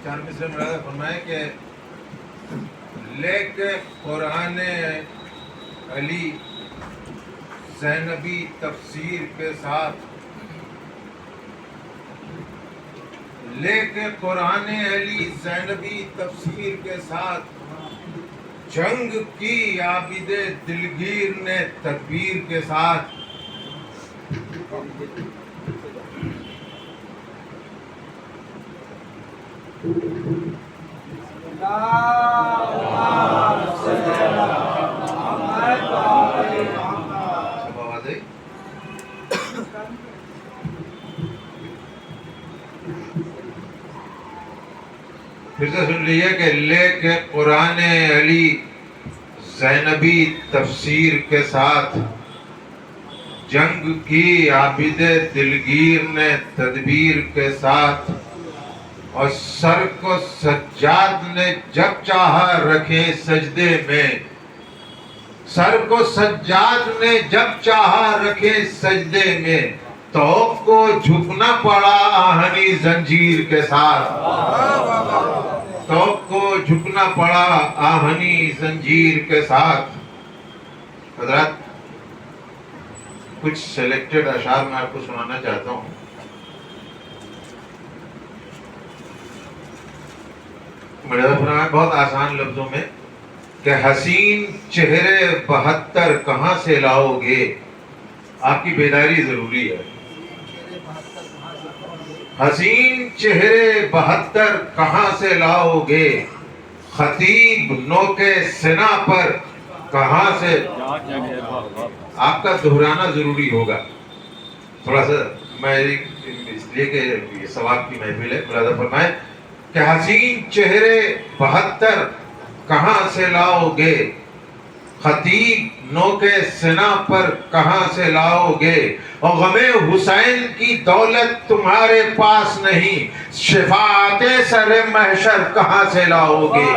چار مصرے میں فرمائے کہ لے کے قرآن علی زینبی تفسیر کے ساتھ، لے کے قرآن علی زینبی تفسیر کے ساتھ، جنگ کی عابد دلگیر نے تدبیر کے ساتھ، پھر سے سن لیجیے کہ لے کے قرآن علی زینبی تفسیر کے ساتھ، جنگ کی عابد دلگیر نے تدبیر کے ساتھ، اور سر کو سجاد نے جب چاہا رکھے سجدے میں، سر کو سجاد نے جب چاہا رکھے سجدے میں، توپ کو جھکنا پڑا آہنی زنجیر کے ساتھ، توپ کو جھکنا پڑا آہنی زنجیر کے ساتھ۔ حضرات کچھ سلیکٹڈ اشعار میں آپ کو سنانا چاہتا ہوں۔ بہت آسان لفظوں میں کہ حسین چہرے 72 کہاں سے لاؤ گے، آپ کی بیداری ضروری ہے۔ حسین چہرے 72 کہاں سے لاؤ گے، خطیب نوکے سنا پر کہاں سے، آپ کا دہرانا ضروری ہوگا تھوڑا سا۔ میں اس لیے کہ یہ ثواب کی محفل ہے، ملاحظہ فرمائے کہ حسین چہرے 72 کہاں سے لاؤ گے، خطیب نوکے سنا پر کہاں سے لاؤ گے، اور غم حسین کی دولت تمہارے پاس نہیں، شفاعت سر محشر کہاں سے لاؤ گے،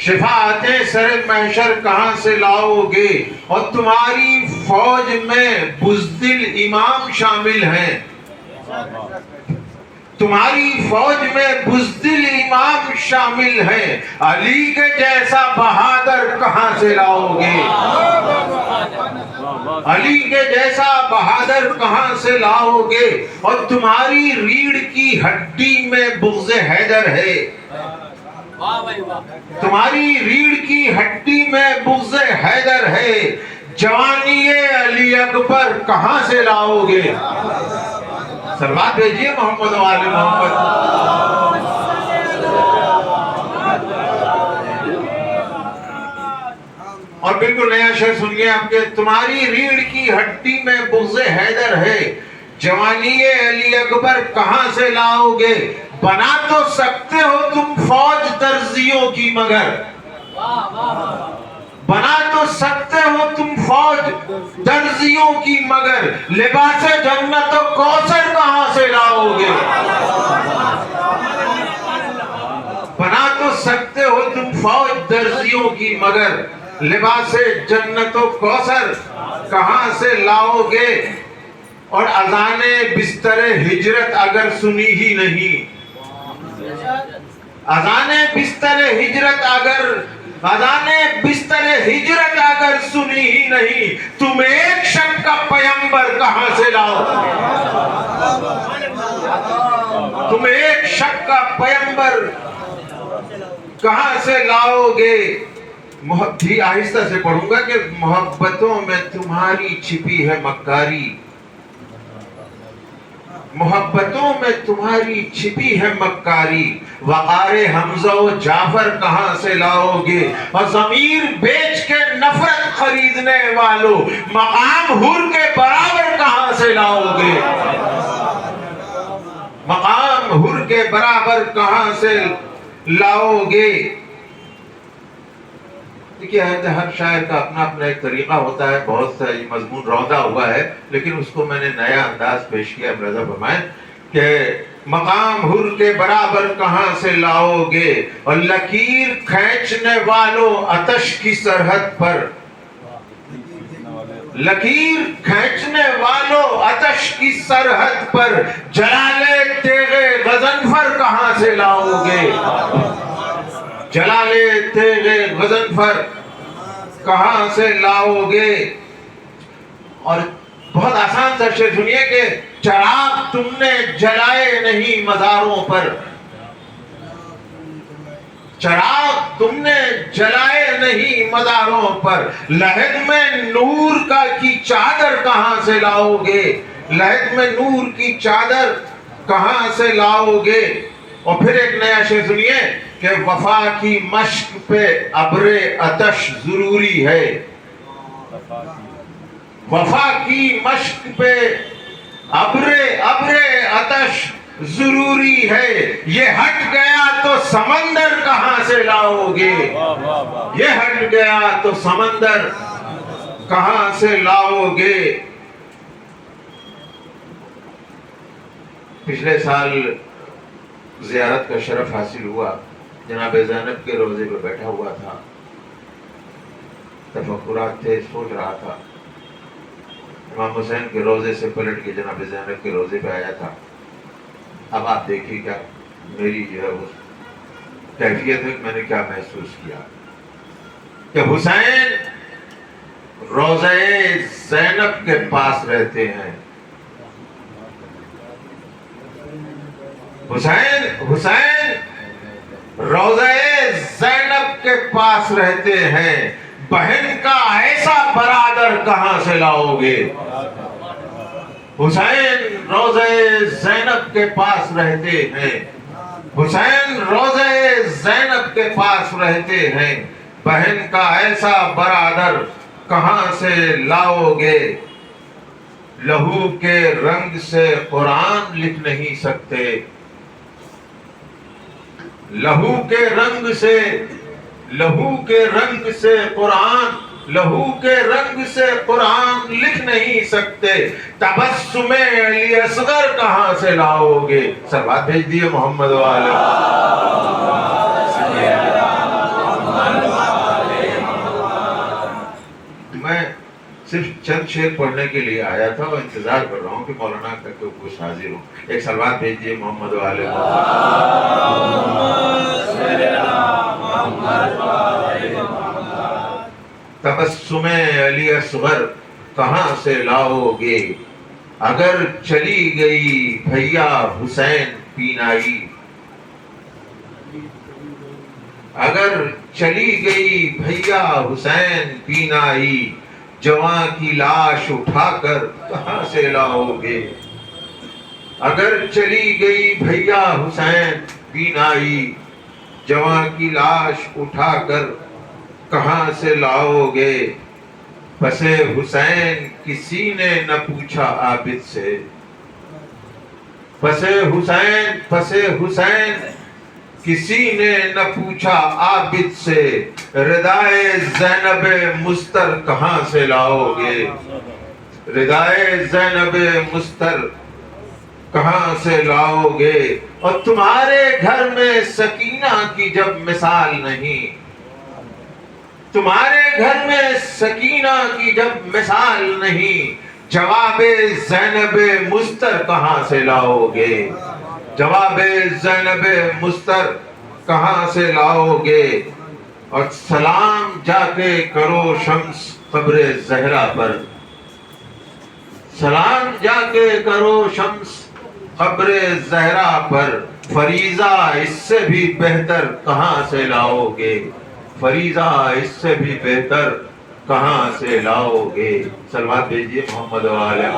شفاعت سر محشر کہاں سے لاؤ گے، اور تمہاری فوج میں بزدل امام شامل ہیں، تمہاری فوج میں بزدل امام شامل ہیں، علی کے جیسا بہادر کہاں سے لاؤ گے، علی کے جیسا بہادر کہاں سے لاؤ گے، اور تمہاری ریڑھ کی ہڈی میں بغض حیدر ہے، تمہاری ریڑھ کی ہڈی میں بغض حیدر ہے، جوانی علی اکبر کہاں سے لاؤ گے۔ سلوات بھیجیے محمد و آل محمد۔ اور بالکل نیا شعر سنیے آپ کے، تمہاری ریڑھ کی ہڈی میں بغض حیدر ہے، جوانی علی اکبر کہاں سے لاؤ گے، بنا تو سکتے ہو تم فوج درزیوں کی مگر، بنا تو سکتے ہو تم فوج درزیوں کی مگر، لباس جنت و کوثر کہاں سے لاؤ گے، بنا تو سکتے ہو تم فوج درزیوں کی مگر، لباس جنت و کوثر کہاں سے لاؤ گے، اور اذان بستر ہجرت اگر سنی ہی نہیں، اذان بستر ہجرت اگر سنی ہی نہیں، تم ایک شب کا پیمبر کہاں سے لاؤ گے، تم ایک شب کا پیمبر کہاں سے لاؤ گے۔ بھی آہستہ سے پڑھوں گا کہ محبتوں میں تمہاری چھپی ہے مکاری، محبتوں میں تمہاری چھپی ہے مکاری، وقار حمزہ و جعفر کہاں سے لاؤ گے، اور ضمیر بیچ کے نفرت خریدنے والوں مقام حور کے برابر کہاں سے لاؤ گے، مقام حور کے برابر کہاں سے لاؤ گے۔ دیکھیے ہر شاعر کا اپنا اپنا ایک طریقہ ہوتا ہے، بہت سا یہ مضمون روندا ہوا ہے، لیکن اس کو میں نے نیا انداز پیش کیا۔ ملاحظہ فرمائیں کہ مقام حر کے برابر کہاں سے لاؤ گے، اور لکیر کھینچنے والوں آتش کی سرحد پر، لکیر کھینچنے والوں آتش کی سرحد پر، جلالے تیغ غضنفر سے لاؤ گے؟ جلالے تیغ غضنفر کہاں سے لاؤ گے؟ اور بہت آسان سا شعر سنیے کہ چراغ تم نے جلائے نہیں مزاروں پر، چراغ تم نے جلائے نہیں مزاروں پر، لحد میں نور کی چادر کہاں سے لاؤ گے؟ لحد میں نور کی چادر کہاں سے لاؤ گے؟ اور پھر ایک نیا شعر سنیے کہ وفا کی مشق پہ ابر عطش ضروری ہے، وفا کی مشق پہ ابر عطش ضروری ہے، یہ ہٹ گیا تو سمندر کہاں سے لاؤ گے؟ یہ ہٹ گیا تو سمندر کہاں سے لاؤ گے؟ پچھلے سال زیارت کا شرف حاصل ہوا، جناب زینب کے روضے پہ بیٹھا ہوا تھا، تفکرات تھے، سوچ رہا تھا، امام حسین کے روضے سے پلٹ کے جناب زینب کے روضے پہ آیا تھا۔ اب آپ دیکھیے کیا میری جو ہے وہ کیفیت ہے، میں نے کیا محسوس کیا کہ حسین روضہ زینب کے پاس رہتے ہیں، حسین روضہ زینب کے پاس رہتے ہیں، بہن کا ایسا برادر کہاں سے لاؤ گے؟ حسین روضہ زینب کے پاس رہتے ہیں، حسین روضہ زینب کے پاس رہتے ہیں، بہن کا ایسا برادر کہاں سے لاؤ گے؟ لہو کے رنگ سے قرآن لکھ نہیں سکتے، لہو کے رنگ سے قرآن، لہو کے رنگ سے قرآن لکھ نہیں سکتے، تبسم علی اصغر کہاں سے لاؤ گے؟ سلوات بھیج دیے محمد والے۔ میں صرف چند شعر پڑھنے کے لیے آیا تھا اور انتظار کر رہا ہوں کہ مولانا کا کوئی کچھ حاضر ہو۔ ایک سلوات بھیج دیے محمد والے۔ تبسم علی اصغر کہاں سے لاؤ گے؟ اگر چلی گئی بھیا حسین بینائی، اگر چلی گئی بھیا حسین بینائی، جواں کی لاش اٹھا کر کہاں سے لاؤ گے؟ اگر چلی گئی بھیا حسین بینائی، جواں کی لاش اٹھا کر کہاں سے لاؤ گے؟ پس حسین کسی نے نہ پوچھا عابد سے، پس حسین کسی نے نہ پوچھا عابد سے، ردائے زینب مستر کہاں سے لاؤ گے؟ ردائے زینب مستر کہاں سے لاؤ گے؟ اور تمہارے گھر میں سکینہ کی جب مثال نہیں، تمہارے گھر میں سکینہ کی جب مثال نہیں، جواب زینب مستر کہاں سے لاؤ گے؟ جواب زینب مستر کہاں سے لاؤ گے؟ اور سلام جا کے کرو شمس قبر زہرا پر، سلام جا کے کرو شمس قبر زہرا پر، فریضہ اس سے بھی بہتر کہاں سے لاؤ گے؟ فریضہ اس سے بھی بہتر کہاں سے لاؤ گے؟ سلوات بھیجیے محمد والے۔